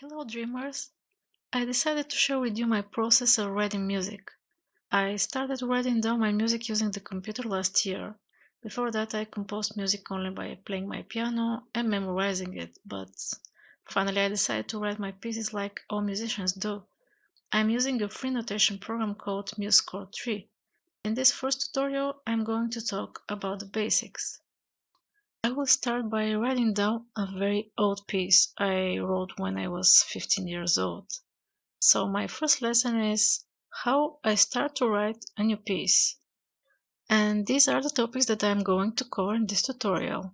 Hello dreamers! I decided to share with you my process of writing music. I started writing down my music using the computer last year. Before that I composed music only by playing my piano and memorizing it, but finally I decided to write my pieces like all musicians do. I'm using a free notation program called MuseScore 3. In this first tutorial I'm going to talk about the basics. I will start by writing down a very old piece I wrote when I was 15 years old. So my first lesson is how I start to write a new piece. And these are the topics that I'm going to cover in this tutorial.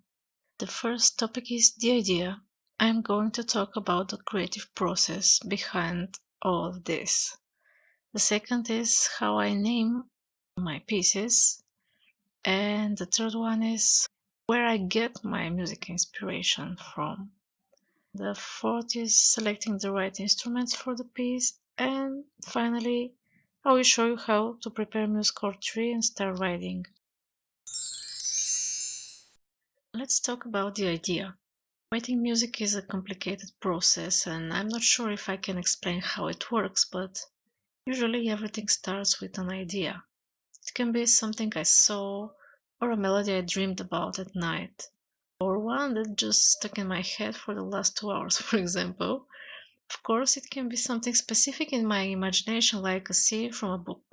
The first topic is the idea. I'm going to talk about the creative process behind all of this. The second is how I name my pieces. And the third one is where I get my music inspiration from. The fourth is selecting the right instruments for the piece. And finally, I will show you how to prepare MuseScore 3 and start writing. Let's talk about the idea. Writing music is a complicated process and I'm not sure if I can explain how it works, but usually everything starts with an idea. It can be something I saw, or a melody I dreamed about at night, or one that just stuck in my head for the last 2 hours, for example. Of course, it can be something specific in my imagination, like a scene from a book.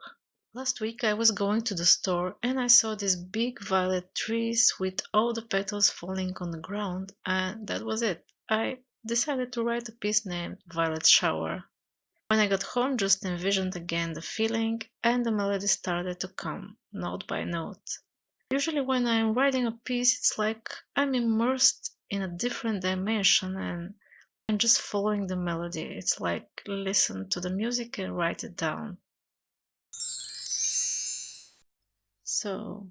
Last week I was going to the store and I saw these big violet trees with all the petals falling on the ground, and that was it. I decided to write a piece named Violet Shower. When I got home, just envisioned again the feeling, and the melody started to come, note by note. Usually when I'm writing a piece, it's like I'm immersed in a different dimension and I'm just following the melody. It's like listen to the music and write it down. So,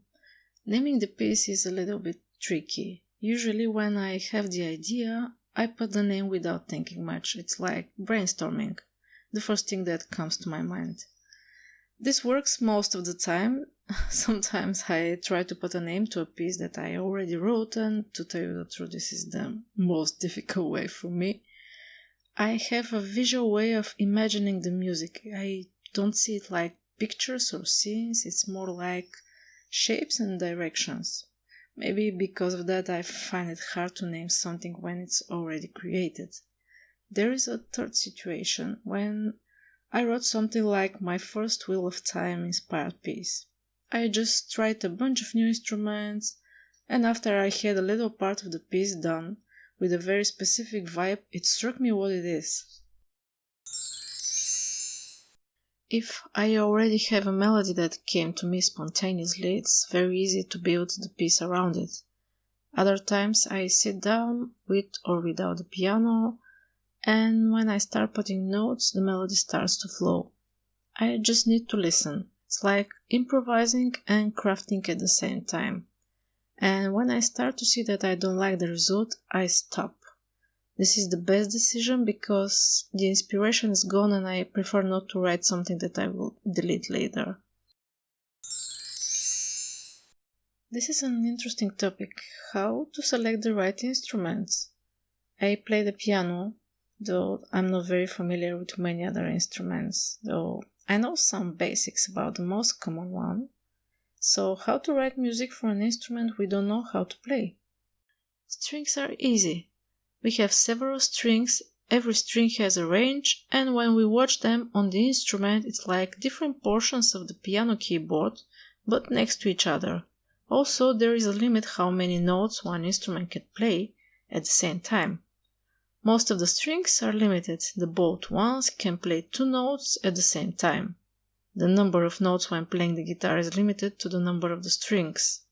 naming the piece is a little bit tricky. Usually when I have the idea, I put the name without thinking much. It's like brainstorming, the first thing that comes to my mind. This works most of the time. Sometimes I try to put a name to a piece that I already wrote, and to tell you the truth, this is the most difficult way for me. I have a visual way of imagining the music. I don't see it like pictures or scenes, it's more like shapes and directions. Maybe because of that I find it hard to name something when it's already created. There is a third situation when I wrote something like my first Wheel of Time inspired piece. I just tried a bunch of new instruments, and after I had a little part of the piece done with a very specific vibe, it struck me what it is. If I already have a melody that came to me spontaneously, it's very easy to build the piece around it. Other times I sit down with or without the piano, and when I start putting notes, the melody starts to flow. I just need to listen. It's like improvising and crafting at the same time. And when I start to see that I don't like the result, I stop. This is the best decision because the inspiration is gone and I prefer not to write something that I will delete later. This is an interesting topic, how to select the right instruments. I play the piano, though I'm not very familiar with many other instruments, though I know some basics about the most common one. So how to write music for an instrument we don't know how to play? Strings are easy. We have several strings, every string has a range, and when we watch them on the instrument it's like different portions of the piano keyboard, but next to each other. Also, there is a limit how many notes one instrument can play at the same time. Most of the strings are limited, the bowed ones can play 2 notes at the same time. The number of notes when playing the guitar is limited to the number of the strings.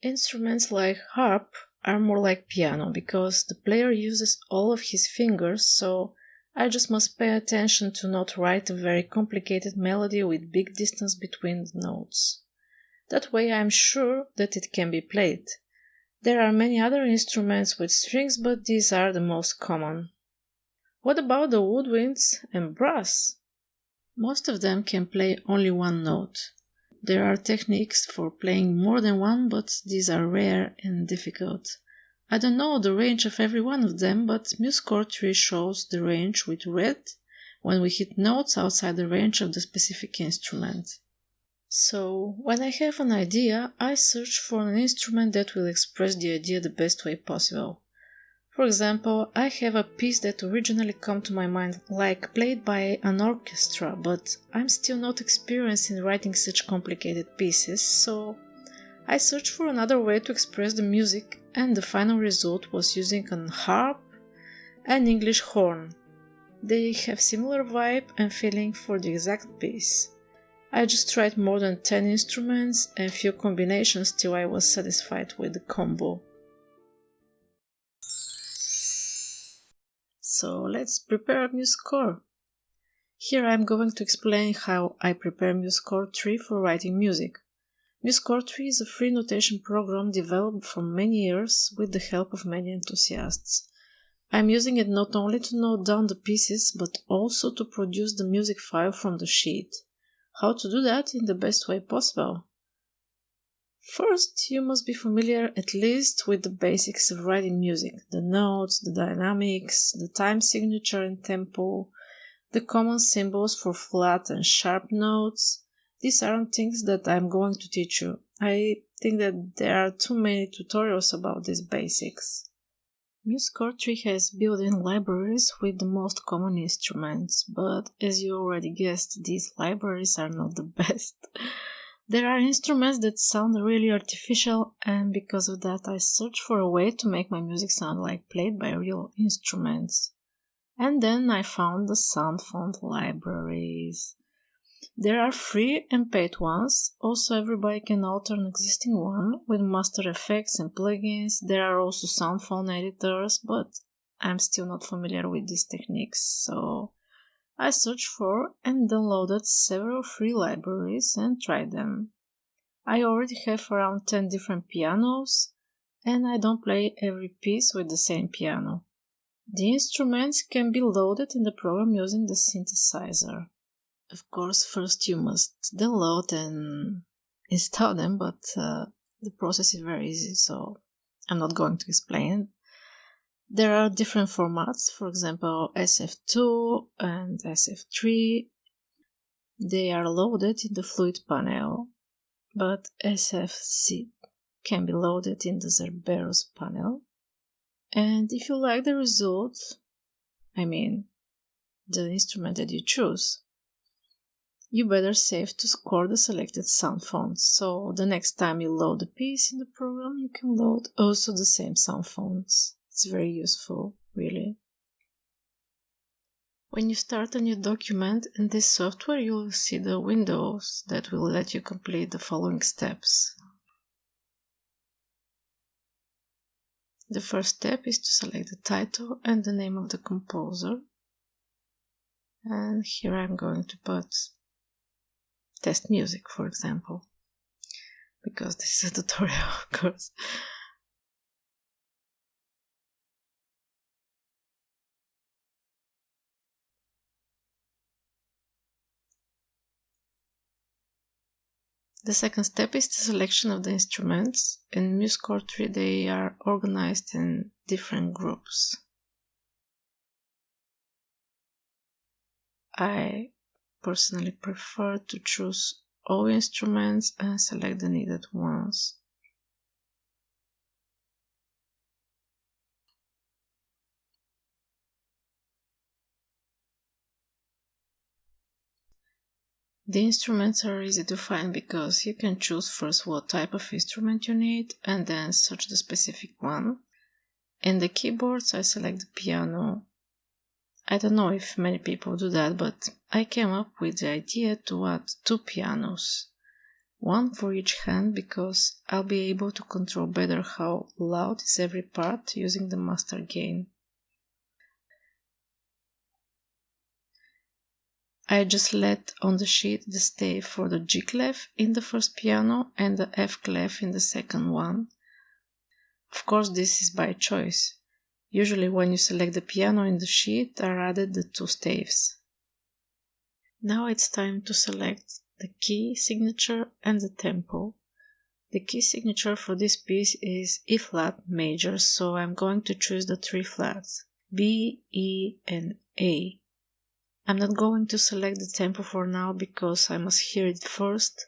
Instruments like harp are more like piano because the player uses all of his fingers, so I just must pay attention to not write a very complicated melody with big distance between the notes. That way I'm sure that it can be played. There are many other instruments with strings, but these are the most common. What about the woodwinds and brass? Most of them can play only one note. There are techniques for playing more than one, but these are rare and difficult. I don't know the range of every one of them, but MuseScore tree shows the range with red when we hit notes outside the range of the specific instrument. So, when I have an idea, I search for an instrument that will express the idea the best way possible. For example, I have a piece that originally came to my mind like played by an orchestra, but I'm still not experienced in writing such complicated pieces, so I searched for another way to express the music, and the final result was using an harp and English horn. They have similar vibe and feeling for the exact piece. I just tried more than 10 instruments and few combinations till I was satisfied with the combo. So let's prepare a MuseScore. Here I'm going to explain how I prepare MuseScore tree for writing music. MuseScore tree is a free notation program developed for many years with the help of many enthusiasts. I'm using it not only to note down the pieces, but also to produce the music file from the sheet. How to do that in the best way possible? First, you must be familiar at least with the basics of writing music, the notes, the dynamics, the time signature and tempo, the common symbols for flat and sharp notes. These aren't things that I'm going to teach you. I think that there are too many tutorials about these basics. MuseScore tree has built-in libraries with the most common instruments, but as you already guessed, these libraries are not the best. There are instruments that sound really artificial, and because of that I searched for a way to make my music sound like played by real instruments. And then I found the sound font libraries. There are free and paid ones. Also, everybody can alter an existing one with master effects and plugins. There are also sound font editors, but I'm still not familiar with these techniques, so I searched for and downloaded several free libraries and tried them. I already have around 10 different pianos, and I don't play every piece with the same piano. The instruments can be loaded in the program using the synthesizer. Of course, first you must download and install them, but the process is very easy, so I'm not going to explain. There are different formats, for example SF2 and SF3. They are loaded in the fluid panel, but SFC can be loaded in the Cerberus panel. And if you like the result, the instrument that you choose, you better save to score the selected sound fonts, so the next time you load a piece in the program, you can load also the same sound fonts. It's very useful, really. When you start a new document in this software, you will see the windows that will let you complete the following steps. The first step is to select the title and the name of the composer. And here I'm going to put test music, for example, because this is a tutorial, of course. The second step is the selection of the instruments. In MuseScore tree they are organized in different groups. I personally prefer to choose all instruments and select the needed ones. The instruments are easy to find because you can choose first what type of instrument you need and then search the specific one. In the keyboards I select the piano. I don't know if many people do that, but I came up with the idea to add 2 pianos. One for each hand because I'll be able to control better how loud is every part using the master gain. I just let on the sheet the stave for the G clef in the first piano and the F clef in the second one. Of course, this is by choice. Usually when you select the piano in the sheet are added the 2 staves. Now it's time to select the key signature and the tempo. The key signature for this piece is E flat major, so I'm going to choose the 3 flats, B, E, and A. I'm not going to select the tempo for now because I must hear it first.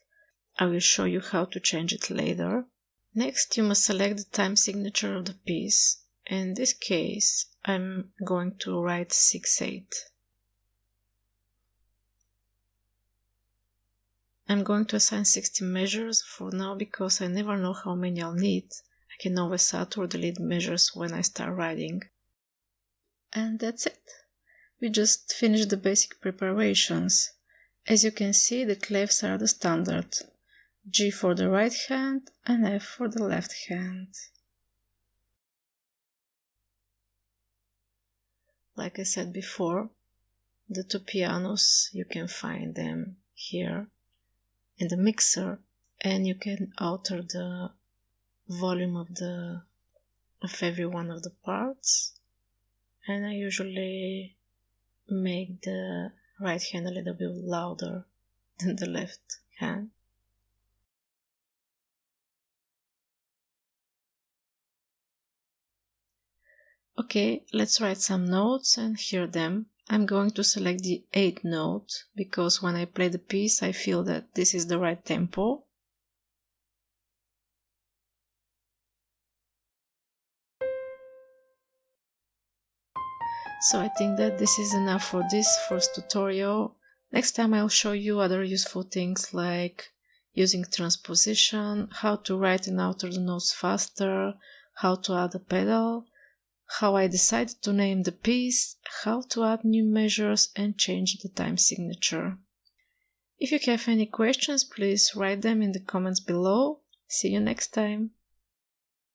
I will show you how to change it later. Next, you must select the time signature of the piece. In this case, I'm going to write 6/8. I'm going to assign 60 measures for now because I never know how many I'll need. I can always add or delete measures when I start writing. And that's it. We just finished the basic preparations. As you can see, the clefs are the standard. G for the right hand and F for the left hand. Like I said before, the 2 pianos, you can find them here in the mixer, and you can alter the volume of every one of the parts. And I usually make the right hand a little bit louder than the left hand. Okay, let's write some notes and hear them. I'm going to select the 8th note because when I play the piece I feel that this is the right tempo. So I think that this is enough for this first tutorial. Next time I'll show you other useful things like using transposition, how to write and alter the notes faster, how to add a pedal, how I decided to name the piece, how to add new measures and change the time signature. If you have any questions, please write them in the comments below. See you next time!